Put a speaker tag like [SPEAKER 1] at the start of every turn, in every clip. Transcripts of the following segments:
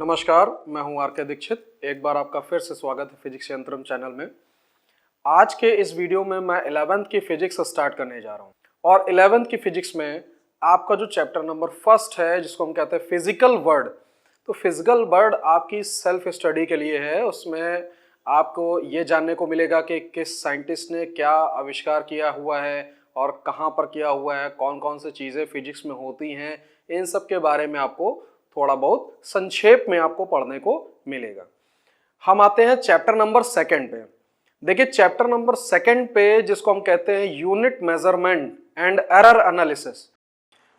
[SPEAKER 1] नमस्कार, मैं हूं आर के दीक्षित। एक बार आपका फिर से स्वागत है फिजिक्स यंत्रम चैनल में। आज के इस वीडियो में मैं 11th की फिजिक्स स्टार्ट करने जा रहा हूं और 11th की फिजिक्स में आपका जो चैप्टर नंबर फर्स्ट है जिसको हम कहते हैं फिजिकल वर्ल्ड। तो फिजिकल वर्ल्ड आपकी सेल्फ स्टडी के लिए है। उसमें आपको ये जानने को मिलेगा कि किस साइंटिस्ट ने क्या आविष्कार किया हुआ है और कहाँ पर किया हुआ है, कौन कौन सी चीज़ें फिजिक्स में होती हैं, इन सब के बारे में आपको थोड़ा बहुत संक्षेप में आपको पढ़ने को मिलेगा। हम आते हैं चैप्टर नंबर सेकंड पे। देखिए चैप्टर नंबर सेकंड पे जिसको हम कहते हैं unit measurement and error analysis.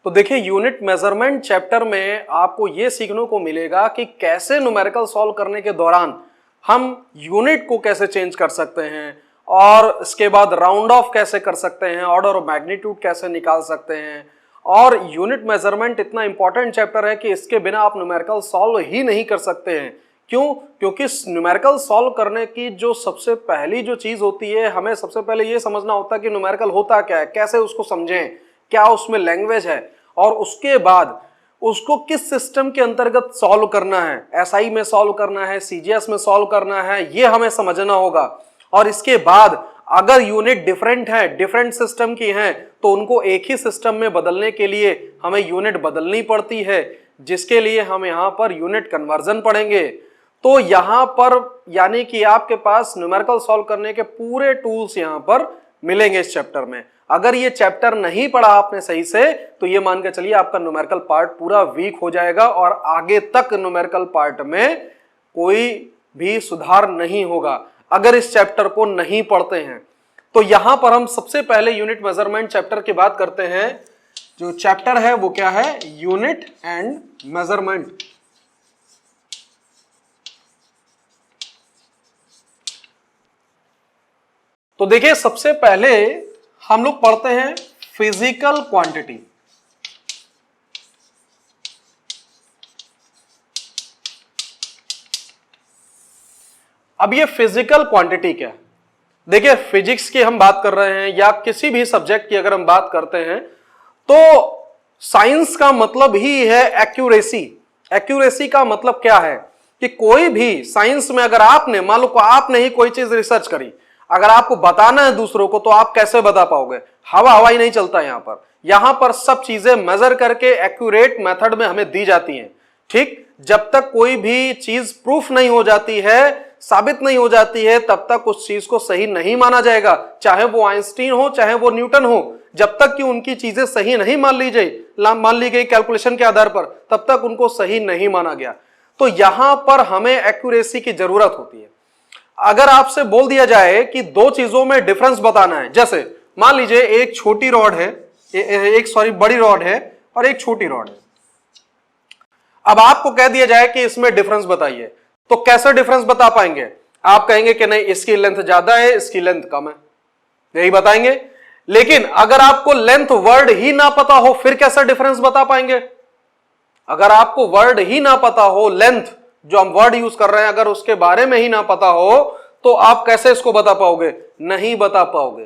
[SPEAKER 1] तो देखिए यूनिट मेजरमेंट चैप्टर में आपको ये सीखने को मिलेगा कि कैसे न्यूमेरिकल सॉल्व करने के दौरान हम यूनिट को कैसे चेंज कर सकते हैं और इसके बाद राउंड ऑफ कैसे कर सकते हैं, ऑर्डर ऑफ मैग्नीट्यूड कैसे निकाल सकते हैं। और यूनिट मेजरमेंट इतना इंपॉर्टेंट चैप्टर है कि इसके बिना आप न्यूमेरिकल सॉल्व ही नहीं कर सकते हैं। क्यों? क्योंकि न्यूमेरिकल सॉल्व करने की जो सबसे पहली जो चीज होती है, हमें सबसे पहले ये समझना होता है कि न्यूमेरिकल होता क्या है, कैसे उसको समझें, क्या उसमें लैंग्वेज है, और उसके बाद उसको किस सिस्टम के अंतर्गत सॉल्व करना है, एसआई में सॉल्व करना है, सीजीएस में सॉल्व करना है, ये हमें समझना होगा। और इसके बाद अगर यूनिट डिफरेंट है, डिफरेंट सिस्टम की हैं, तो उनको एक ही सिस्टम में बदलने के लिए हमें यूनिट बदलनी पड़ती है, जिसके लिए हम यहाँ पर यूनिट कन्वर्जन पढ़ेंगे। तो यहाँ पर यानी कि आपके पास न्यूमेरिकल सॉल्व करने के पूरे टूल्स यहाँ पर मिलेंगे इस चैप्टर में। अगर ये चैप्टर नहीं पढ़ा आपने सही से तो ये मान के चलिए आपका न्यूमेरिकल पार्ट पूरा वीक हो जाएगा और आगे तक न्यूमेरिकल पार्ट में कोई भी सुधार नहीं होगा अगर इस चैप्टर को नहीं पढ़ते हैं। तो यहां पर हम सबसे पहले यूनिट मेजरमेंट चैप्टर की बात करते हैं। जो चैप्टर है वो क्या है? Unit and measurement. तो देखिए सबसे पहले हम लोग पढ़ते हैं फिजिकल क्वांटिटी। अब ये फिजिकल क्वांटिटी क्या है? देखिए फिजिक्स की हम बात कर रहे हैं या किसी भी सब्जेक्ट की अगर हम बात करते हैं तो साइंस का मतलब ही है एक्यूरेसी। एक्यूरेसी का मतलब क्या है कि कोई भी साइंस में अगर आपने मान लो आपने ही कोई चीज रिसर्च करी, अगर आपको बताना है दूसरों को तो आप कैसे बता पाओगे? हवाई नहीं चलता यहां पर सब चीजें मेजर करके एक्यूरेट मेथड में हमें दी जाती हैं। ठीक, जब तक कोई भी चीज प्रूफ नहीं हो जाती है, साबित नहीं हो जाती है, तब तक उस चीज को सही नहीं माना जाएगा, चाहे वो आइंस्टीन हो चाहे वो न्यूटन हो। जब तक कि उनकी चीजें सही नहीं मान ली गई कैलकुलेशन के आधार पर, तब तक उनको सही नहीं माना गया। तो यहां पर हमें एक्यूरेसी की जरूरत होती है। अगर आपसे बोल दिया जाए कि दो चीजों में डिफरेंस बताना है, जैसे मान लीजिए एक छोटी रॉड है, बड़ी रॉड है और एक छोटी रॉड है। अब आपको कह दिया जाए कि इसमें डिफरेंस बताइए, तो कैसे डिफरेंस बता पाएंगे? आप कहेंगे कि नहीं इसकी लेंथ ज्यादा है, इसकी लेंथ कम है, यही बताएंगे। लेकिन अगर आपको लेंथ वर्ड ही ना पता हो फिर कैसे डिफरेंस बता पाएंगे? अगर आपको वर्ड ही ना पता हो, लेंथ जो हम वर्ड यूज कर रहे हैं अगर उसके बारे में ही ना पता हो तो आप कैसे इसको बता पाओगे? नहीं बता पाओगे।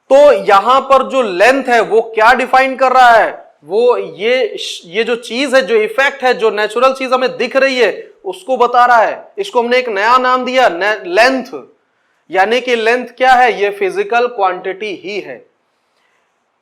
[SPEAKER 1] तो यहां पर जो लेंथ है वो क्या डिफाइन कर रहा है? वो ये जो चीज है, जो इफेक्ट है, जो नेचुरल चीज हमें दिख रही है उसको बता रहा है। इसको हमने एक नया नाम दिया लेंथ। यानी कि लेंथ क्या है? ये फिजिकल क्वांटिटी ही है।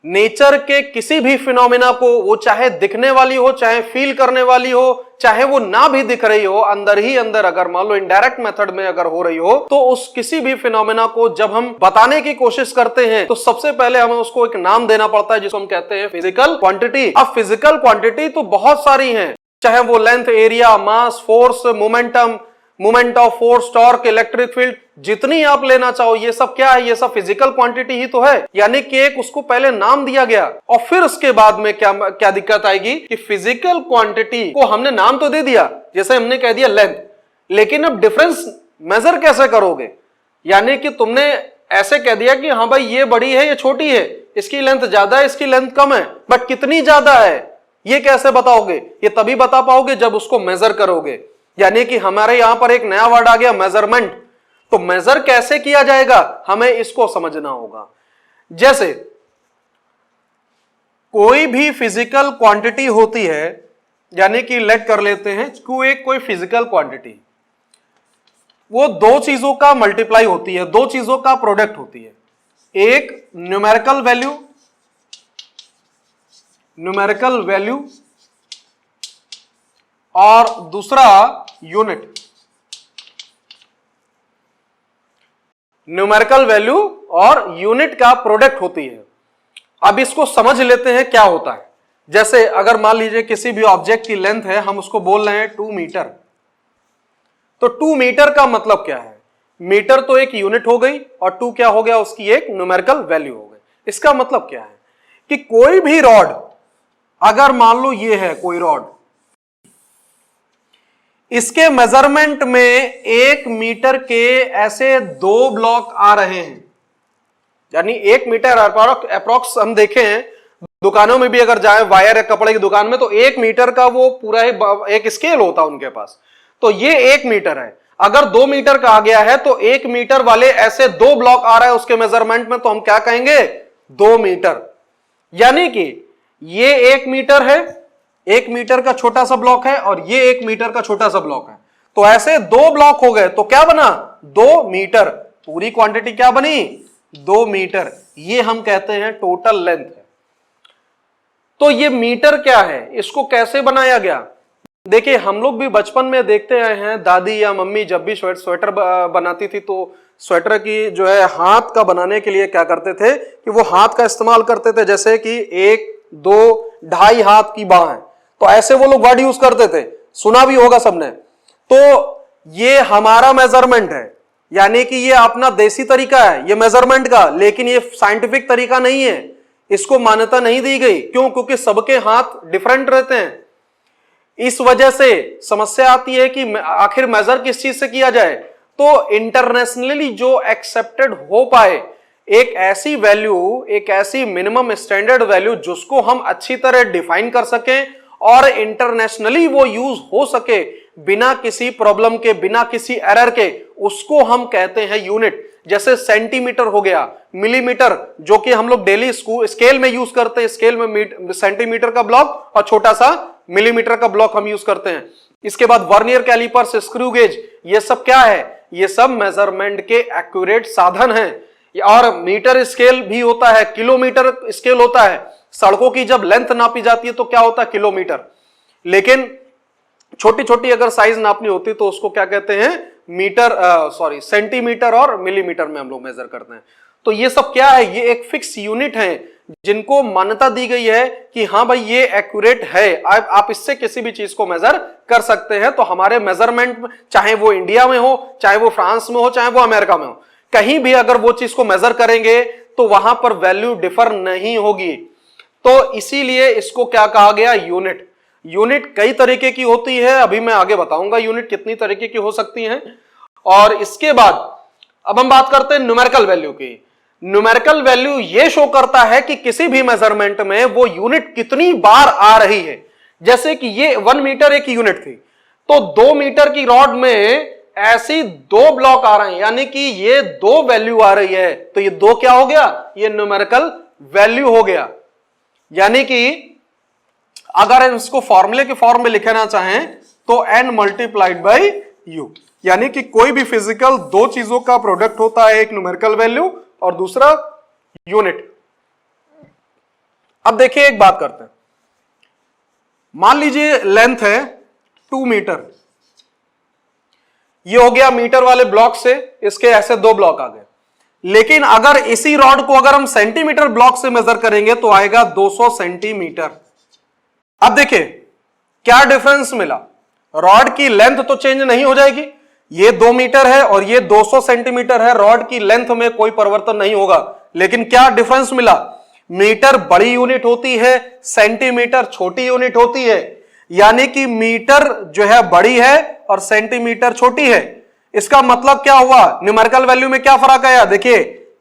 [SPEAKER 1] नेचर के किसी भी फिनोमिना को, वो चाहे दिखने वाली हो, चाहे फील करने वाली हो, चाहे वो ना भी दिख रही हो, अंदर ही अंदर अगर मान लो इनडायरेक्ट मेथड में अगर हो रही हो, तो उस किसी भी फिनोमिना को जब हम बताने की कोशिश करते हैं तो सबसे पहले हमें उसको एक नाम देना पड़ता है जिसको हम कहते हैं फिजिकल क्वांटिटी। अब फिजिकल क्वांटिटी तो बहुत सारी हैं, चाहे वो length, area, mass, force, momentum, moment of force, torque, electric field, जितनी आप लेना चाहो, ये सब क्या है? ये सब फिजिकल क्वांटिटी ही तो है। यानी कि एक उसको पहले नाम दिया गया और फिर उसके बाद में क्या दिक्कत आएगी कि फिजिकल क्वांटिटी को हमने नाम तो दे दिया, जैसे हमने कह दिया लेंथ, लेकिन अब डिफरेंस मेजर कैसे करोगे? यानी कि तुमने ऐसे कह दिया कि हाँ भाई ये बड़ी है, ये छोटी है, इसकी लेंथ ज्यादा है, इसकी लेंथ कम है, बट कितनी ज्यादा है ये कैसे बताओगे? ये तभी बता पाओगे जब उसको मेजर करोगे। यानी कि हमारे यहां पर एक नया वर्ड आ गया, मेजरमेंट। तो मेजर कैसे किया जाएगा हमें इसको समझना होगा। जैसे कोई भी फिजिकल क्वांटिटी होती है यानी कि लेट कर लेते हैं कोई फिजिकल क्वांटिटी, वो दो चीजों का मल्टीप्लाई होती है, दो चीजों का प्रोडक्ट होती है, एक न्यूमेरिकल वैल्यू और दूसरा यूनिट। न्यूमेरिकल वैल्यू और यूनिट का प्रोडक्ट होती है। अब इसको समझ लेते हैं क्या होता है। जैसे अगर मान लीजिए किसी भी ऑब्जेक्ट की लेंथ है, हम उसको बोल रहे हैं 2 मीटर, तो 2 मीटर का मतलब क्या है? मीटर तो एक यूनिट हो गई और 2 क्या हो गया? उसकी एक न्यूमेरिकल वैल्यू हो गई। इसका मतलब क्या है कि कोई भी रॉड, अगर मान लो ये है कोई रॉड, इसके मेजरमेंट में 1 मीटर के ऐसे 2 ब्लॉक आ रहे हैं, यानी 1 मीटर अप्रॉक्स हम देखे हैं दुकानों में भी, अगर जाए वायर या कपड़े की दुकान में, तो 1 मीटर का वो पूरा ही एक स्केल होता है उनके पास। तो ये 1 मीटर है। अगर 2 मीटर का आ गया है तो 1 मीटर वाले ऐसे 2 ब्लॉक आ रहा है उसके मेजरमेंट में, तो हम क्या कहेंगे? 2 मीटर। यानी कि ये 1 मीटर है, 1 मीटर का छोटा सा ब्लॉक है, और ये 1 मीटर का छोटा सा ब्लॉक है, तो ऐसे 2 ब्लॉक हो गए, तो क्या बना? 2 मीटर। पूरी क्वांटिटी क्या बनी? 2 मीटर। ये हम कहते हैं टोटल लेंथ है। तो ये मीटर क्या है, इसको कैसे बनाया गया? देखिए, हम लोग भी बचपन में देखते आए हैं, दादी या मम्मी जब भी स्वेटर बनाती थी तो स्वेटर की जो है हाथ का बनाने के लिए क्या करते थे कि वो हाथ का इस्तेमाल करते थे, जैसे कि 1, 2, 2.5 हाथ की बांह है, तो ऐसे वो लोग वर्ड यूज करते थे, सुना भी होगा सबने। तो ये हमारा मेजरमेंट है, यानी कि ये अपना देसी तरीका है ये मेजरमेंट का, लेकिन ये साइंटिफिक तरीका नहीं है, इसको मान्यता नहीं दी गई। क्यों? क्योंकि सबके हाथ डिफरेंट रहते हैं। इस वजह से समस्या आती है कि आखिर मेजर किस चीज से किया जाए। तो इंटरनेशनली जो एक्सेप्टेड हो पाए एक ऐसी वैल्यू, एक ऐसी मिनिमम स्टैंडर्ड वैल्यू जिसको हम अच्छी तरह डिफाइन कर सकें और इंटरनेशनली वो यूज हो सके बिना किसी प्रॉब्लम के, बिना किसी एरर के, उसको हम कहते हैं यूनिट। जैसे सेंटीमीटर हो गया, मिलीमीटर जो कि हम लोग डेली स्केल में यूज करते हैं, स्केल में सेंटीमीटर का ब्लॉक और छोटा सा मिलीमीटर का ब्लॉक हम यूज करते हैं। इसके बाद वर्नियर कैलिपर्स, स्क्रू गेज, ये सब क्या है? ये सब मेजरमेंट के एक्यूरेट साधन हैं। और मीटर स्केल भी होता है, किलोमीटर स्केल होता है। सड़कों की जब लेंथ नापी जाती है तो क्या होता है? किलोमीटर। लेकिन छोटी छोटी अगर साइज नापनी होती तो उसको क्या कहते हैं? सेंटीमीटर और मिलीमीटर में हम लोग मेजर करते हैं। तो ये सब क्या है? ये एक फिक्स यूनिट है जिनको मान्यता दी गई है कि हाँ भाई ये एक्यूरेट है, आप इससे किसी भी चीज को मेजर कर सकते हैं। तो हमारे मेजरमेंट, चाहे वो इंडिया में हो, चाहे वो फ्रांस में हो, चाहे वो अमेरिका में हो, कहीं भी अगर वो चीज को मेजर करेंगे तो वहां पर वैल्यू डिफर नहीं होगी। तो इसीलिए इसको क्या कहा गया? यूनिट। यूनिट कई तरीके की होती है, अभी मैं आगे बताऊंगा यूनिट कितनी तरीके की हो सकती हैं। और इसके बाद अब हम बात करते हैं न्यूमेरिकल वैल्यू की। न्यूमेरिकल वैल्यू ये शो करता है कि किसी भी मेजरमेंट में वो यूनिट कितनी बार आ रही है। जैसे कि ये 1 मीटर एक यूनिट थी, तो 2 मीटर की रॉड में ऐसी 2 ब्लॉक आ रहे हैं, यानी कि ये 2 वैल्यू आ रही है, तो ये 2 क्या हो गया? ये न्यूमेरिकल वैल्यू हो गया। यानी कि अगर हम इसको फॉर्मूले के फॉर्म में लिखना चाहें तो n मल्टीप्लाइड बाई यू, यानी कि कोई भी फिजिकल 2 चीजों का प्रोडक्ट होता है, एक न्यूमेरिकल वैल्यू और दूसरा यूनिट। अब देखिए एक बात करते हैं, मान लीजिए लेंथ है 2 मीटर, ये हो गया मीटर वाले ब्लॉक से इसके ऐसे 2 ब्लॉक आ गए। लेकिन अगर इसी रॉड को अगर हम सेंटीमीटर ब्लॉक से मेजर करेंगे तो आएगा 200 सेंटीमीटर। अब देखिए क्या डिफरेंस मिला? रॉड की लेंथ तो चेंज नहीं हो जाएगी, ये 2 मीटर है और ये 200 सेंटीमीटर है, रॉड की लेंथ में कोई परिवर्तन नहीं होगा। लेकिन क्या डिफरेंस मिला? मीटर बड़ी यूनिट होती है, सेंटीमीटर छोटी यूनिट होती है, यानी कि मीटर जो है बड़ी है और सेंटीमीटर छोटी है। इसका मतलब क्या हुआ? न्यूमेरिकल वैल्यू में क्या फर्क आया? देखिए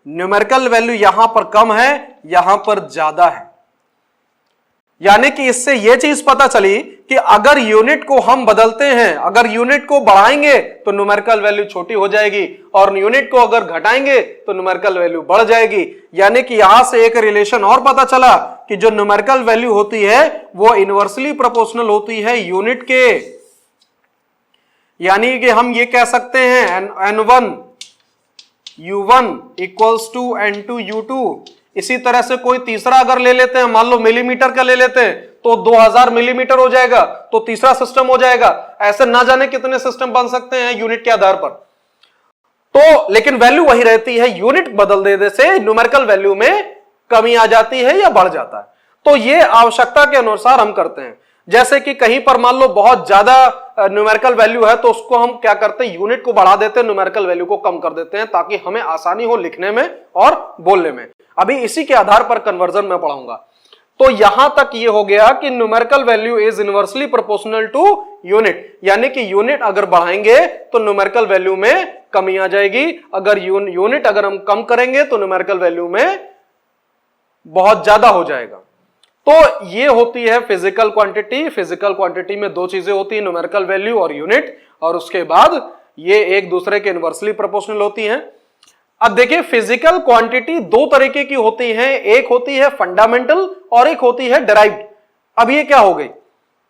[SPEAKER 1] न्यूमेरिकल वैल्यू यहां पर कम है, यहां पर ज्यादा है। यानी कि इससे यह चीज पता चली कि अगर यूनिट को हम बदलते हैं, अगर यूनिट को बढ़ाएंगे तो न्यूमेरिकल वैल्यू छोटी हो जाएगी और यूनिट को अगर घटाएंगे तो न्यूमेरिकल वैल्यू बढ़ जाएगी। यानी कि यहां से एक रिलेशन और पता चला कि जो न्यूमेरिकल वैल्यू होती है वो इनवर्सली प्रोपोर्शनल होती है यूनिट के। यानी कि हम ये कह सकते हैं N1 U1 equals to N2 U2। इसी तरह से कोई तीसरा अगर ले लेते हैं, मान लो मिलीमीटर का ले लेते हैं, तो 2000 मिलीमीटर हो जाएगा, तो तीसरा सिस्टम हो जाएगा। ऐसे ना जाने कितने सिस्टम बन सकते हैं यूनिट के आधार पर। तो लेकिन वैल्यू वही रहती है, यूनिट बदल देने से न्यूमेरिकल वैल्यू में कमी आ जाती है या बढ़ जाता है। तो ये आवश्यकता के अनुसार हम करते हैं। जैसे कि कहीं पर मान लो बहुत ज्यादा न्यूमेरिकल वैल्यू है तो उसको हम क्या करते हैं, यूनिट को बढ़ा देते हैं, न्यूमेरिकल वैल्यू को कम कर देते हैं ताकि हमें आसानी हो लिखने में और बोलने में। अभी इसी के आधार पर कन्वर्जन में पढ़ाऊंगा। तो यहां तक ये हो गया कि numerical value is inversely proportional to unit, यानी कि यूनिट अगर बढ़ाएंगे तो न्यूमेरिकल वैल्यू में कमी आ जाएगी, अगर यूनिट अगर हम कम करेंगे तो न्यूमेरिकल वैल्यू में बहुत ज्यादा हो जाएगा। तो ये होती है फिजिकल क्वांटिटी। फिजिकल क्वांटिटी में दो चीजें होती है, न्यूमेरिकल वैल्यू और यूनिट, और उसके बाद ये एक दूसरे के इनवर्सली प्रोपोर्शनल होती हैं। अब देखिए फिजिकल क्वांटिटी दो तरीके की होती हैं, एक होती है फंडामेंटल और एक होती है डिराइव्ड। अब ये क्या हो गई,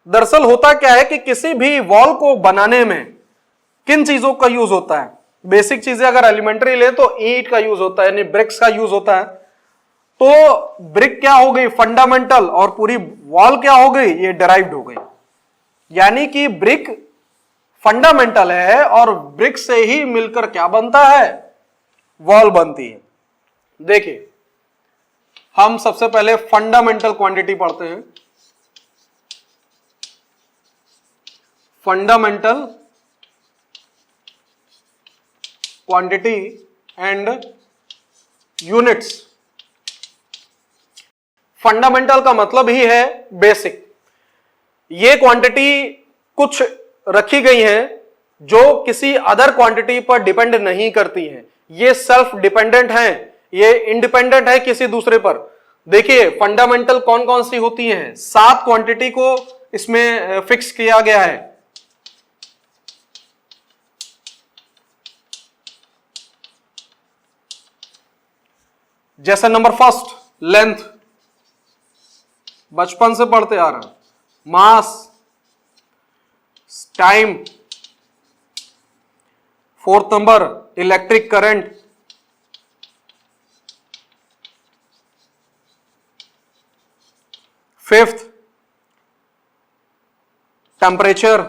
[SPEAKER 1] दरअसल होता क्या है कि किसी भी वॉल को बनाने में किन चीजों का यूज होता है, बेसिक चीजें अगर एलिमेंट्री ले तो ईंट का यूज होता है, यानी ब्रिक्स का यूज होता है। तो ब्रिक क्या हो गई फंडामेंटल और पूरी वॉल क्या हो गई, ये डिराइव्ड हो गई। यानी कि ब्रिक फंडामेंटल है और ब्रिक से ही मिलकर क्या बनता है, वॉल बनती है। देखिए हम सबसे पहले फंडामेंटल क्वांटिटी पढ़ते हैं। Fundamental quantity and units. Fundamental का मतलब ही है बेसिक। ये क्वांटिटी कुछ रखी गई है जो किसी अदर क्वांटिटी पर डिपेंड नहीं करती है, ये सेल्फ डिपेंडेंट है, ये इंडिपेंडेंट है किसी दूसरे पर। देखिए फंडामेंटल कौन कौन सी होती हैं, 7 क्वांटिटी को इसमें फिक्स किया गया है। जैसे नंबर फर्स्ट लेंथ, बचपन से पढ़ते आ रहे हैं। Mass, time, 4th number electric current, 5th temperature,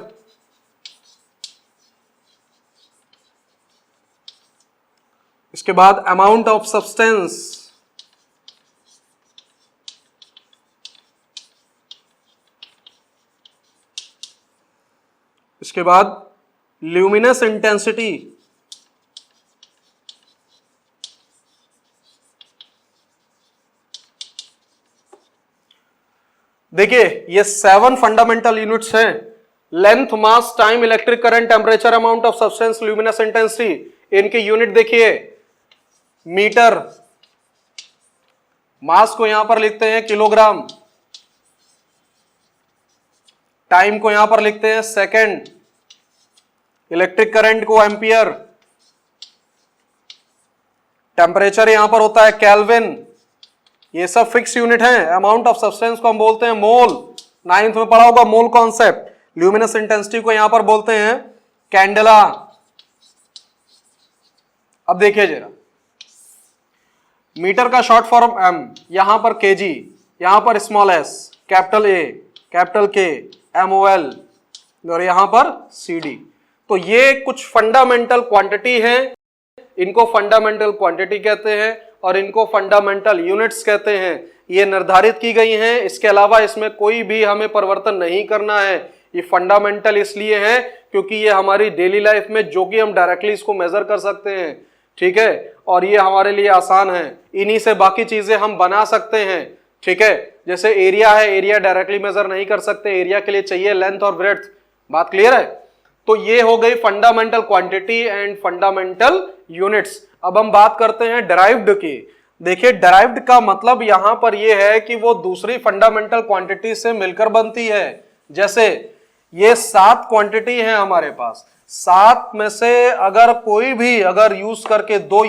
[SPEAKER 1] इसके बाद अमाउंट ऑफ सब्सटेंस, इसके बाद ल्यूमिनस इंटेंसिटी, देखिए ये 7 फंडामेंटल यूनिट्स हैं। Length, mass, time, electric current, temperature, amount of substance, luminous intensity. इनके यूनिट देखिए मीटर, मास को यहां पर लिखते हैं किलोग्राम, टाइम को यहां पर लिखते हैं सेकंड, इलेक्ट्रिक करंट को एम्पियर, टेम्परेचर यहां पर होता है केल्विन। ये सब फिक्स यूनिट हैं। अमाउंट ऑफ सब्सटेंस को हम बोलते हैं मोल, 9th में पढ़ा होगा मोल कॉन्सेप्ट। ल्यूमिनस इंटेंसिटी को यहां पर बोलते हैं कैंडेला। अब देखिए जरा, मीटर का शॉर्ट फॉर्म एम, यहां पर केजी, यहां पर small S, capital A, capital के, MOL और यहां पर CD। तो ये कुछ फंडामेंटल क्वांटिटी है, इनको फंडामेंटल क्वांटिटी कहते हैं और इनको फंडामेंटल यूनिट्स कहते हैं। ये निर्धारित की गई हैं, इसके अलावा इसमें कोई भी हमें परिवर्तन नहीं करना है। ये फंडामेंटल इसलिए है क्योंकि ये हमारी डेली लाइफ में जो कि हम डायरेक्टली इसको मेजर कर सकते हैं, ठीक है, और ये हमारे लिए आसान है। इन्हीं से बाकी चीजें हम बना सकते हैं, ठीक है। जैसे एरिया है, एरिया डायरेक्टली मेजर नहीं कर सकते, एरिया के लिए चाहिए लेंथ और ब्रेड्थ। बात क्लियर है। तो ये हो गई fundamental quantity and fundamental units. अब हम बात करते हैं डिराइव्ड की। देखिए डेराइव्ड का मतलब यहां पर यह है कि वो दूसरी फंडामेंटल क्वांटिटी से मिलकर बनती है। जैसे ये 7 क्वांटिटी है हमारे पास, 7 में से अगर कोई भी अगर यूज करके दो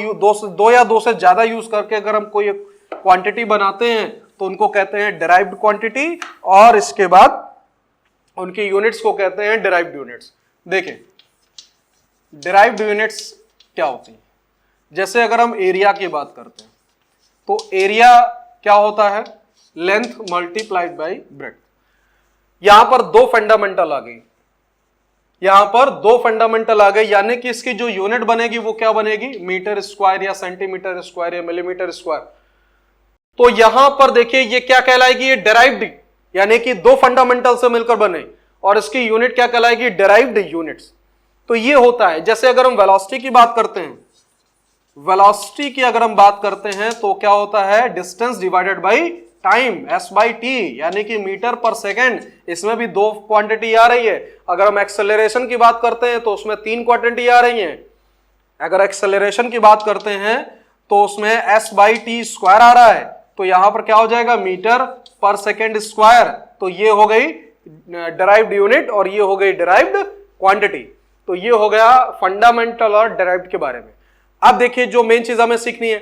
[SPEAKER 1] या दो से ज्यादा यूज करके अगर हम कोई क्वांटिटी बनाते हैं तो उनको कहते हैं डेराइव्ड क्वांटिटी, और इसके बाद उनकी यूनिट्स को कहते हैं डेराइव्ड यूनिट्स। देखिए डेराइव्ड यूनिट्स क्या होती है, जैसे अगर हम एरिया की बात करते हैं तो एरिया क्या होता है, लेंथ मल्टीप्लाइड बाय ब्रेड्थ। यहां पर दो फंडामेंटल आ गई, यहां पर दो फंडामेंटल आ गई, यानी कि इसकी जो यूनिट बनेगी वो क्या बनेगी, मीटर स्क्वायर या सेंटीमीटर स्क्वायर या मिलीमीटर स्क्वायर। तो यहां पर देखिए ये क्या कहलाएगी, ये डेराइव्ड, यानी कि दो फंडामेंटल से मिलकर बने, और इसकी यूनिट क्या कहलाएगी, डेराइव्ड यूनिट्स। तो ये होता है। जैसे अगर हम वेलोसिटी की बात करते हैं, वेलोसिटी की अगर हम बात करते हैं तो क्या होता है, distance divided by time, s/t, यानी कि मीटर पर सेकेंड। इसमें भी दो क्वांटिटी आ रही है। अगर हम एक्सेलरेशन की बात करते हैं तो उसमें 3 क्वांटिटी आ रही हैं। अगर एक्सेलरेशन की बात करते हैं तो उसमें s/t स्क्वायर आ रहा है, तो यहां पर क्या हो जाएगा, मीटर पर सेकेंड स्क्वायर। तो ये हो गई डेराइव्ड यूनिट और ये हो गई डेराइव्ड क्वांटिटी। तो ये हो गया फंडामेंटल और डेराइव्ड के बारे में। अब देखिए जो मेन चीज हमें सीखनी है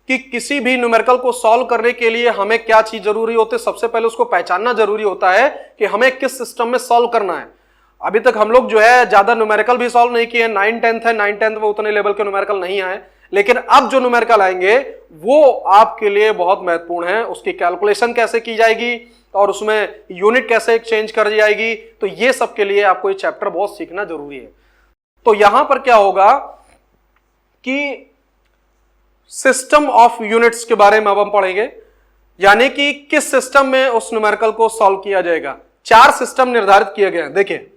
[SPEAKER 1] कि किसी भी न्यूमेरिकल को सॉल्व करने के लिए हमें क्या चीज जरूरी होती है, सबसे पहले उसको पहचानना जरूरी होता है कि हमें किस सिस्टम में सॉल्व करना है। अभी तक हम लोग जो है ज्यादा न्यूमेरिकल भी सॉल्व नहीं किए, 9 10th है, 9 10th में उतने लेवल के न्यूमेरिकल नहीं आए, लेकिन अब जो न्यूमेरिकल आएंगे वो आपके लिए बहुत महत्वपूर्ण है। उसकी कैलकुलेशन कैसे की जाएगी और उसमें यूनिट कैसे एक्सचेंज कर जाएगी, तो ये सब के लिए आपको ये चैप्टर बहुत सीखना जरूरी है। तो यहां पर क्या होगा कि सिस्टम ऑफ यूनिट्स के बारे में अब हम पढ़ेंगे, यानी कि किस सिस्टम में उस न्यूमेरिकल को सॉल्व किया जाएगा। 4 सिस्टम निर्धारित किए गए हैं। देखिए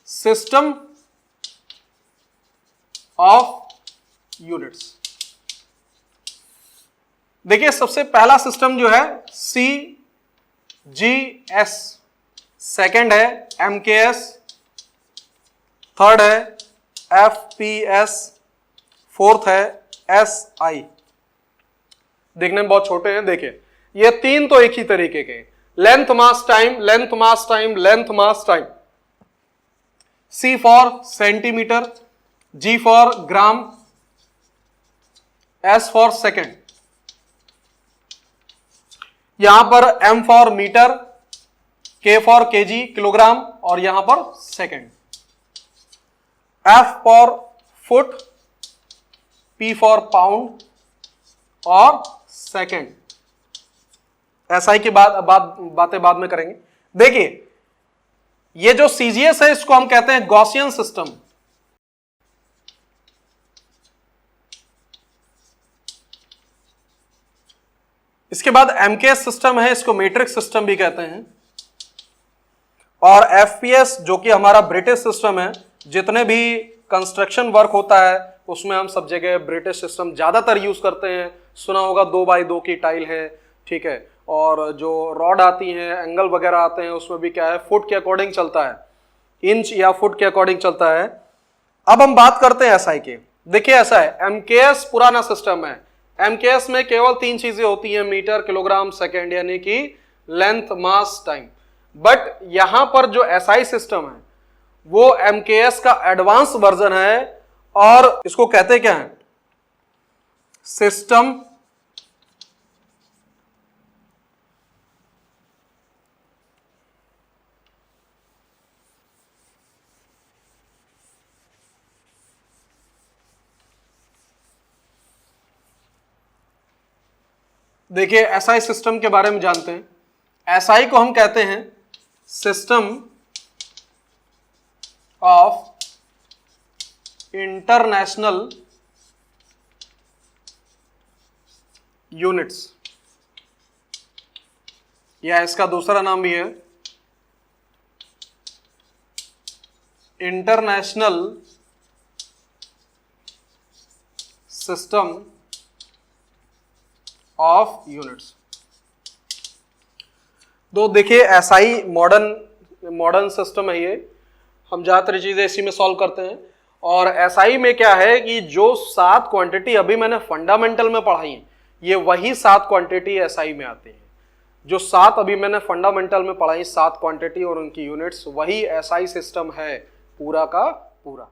[SPEAKER 1] सिस्टम ऑफ यूनिट्स, देखिए सबसे पहला सिस्टम जो है CGS, सेकंड है MKS, थर्ड है FPS, फोर्थ है SI। देखने में बहुत छोटे हैं। देखिए ये 3 तो एक ही तरीके के, length mass time, length mass time, length mass time. C for centimetre, G for gram, S for second, यहां पर M for metre, K for KG kilogram, और यहां पर second, F for foot, P for pound और second. SI की बातें बाद में करेंगे। देखिए ये जो CGS है इसको हम कहते हैं गॉसियन सिस्टम। इसके बाद MKS सिस्टम है, इसको मैट्रिक्स सिस्टम भी कहते हैं। और FPS जो कि हमारा ब्रिटिश सिस्टम है, जितने भी कंस्ट्रक्शन वर्क होता है उसमें हम सब जगह ब्रिटिश सिस्टम ज्यादातर यूज करते हैं। सुना होगा 2x2 की टाइल है, ठीक है, और जो रॉड आती हैं, एंगल वगैरह आते हैं, उसमें भी क्या है, फुट के अकॉर्डिंग चलता है, इंच या फुट के अकॉर्डिंग चलता है। अब हम बात करते हैं SI की। देखिए ऐसा है, MKS पुराना सिस्टम है। MKS में केवल 3 चीजें होती हैं, मीटर, किलोग्राम, सेकेंड, यानी कि लेंथ, मास, टाइम। बट यहां पर जो SI सिस्टम है वो MKS का एडवांस वर्जन है, और इसको कहते क्या है, सिस्टम देखिए SI सिस्टम के बारे में जानते हैं। SI को हम कहते हैं सिस्टम ऑफ इंटरनेशनल यूनिट्स, या इसका दूसरा नाम भी है इंटरनेशनल सिस्टम ऑफ यूनिट्स। तो देखिए SI मॉडर्न सिस्टम है ये। हम ज़्यादातर चीज़ें इसी में सॉल्व करते हैं। और एसआई में क्या है कि जो 7 क्वांटिटी अभी मैंने फंडामेंटल में पढ़ाई है, ये वही 7 क्वांटिटी एसआई में आती हैं। जो 7 अभी मैंने फंडामेंटल में पढ़ाई 7 क्वांटिटी और उनकी यूनिट्स, वही एसआई सिस्टम है पूरा का पूरा।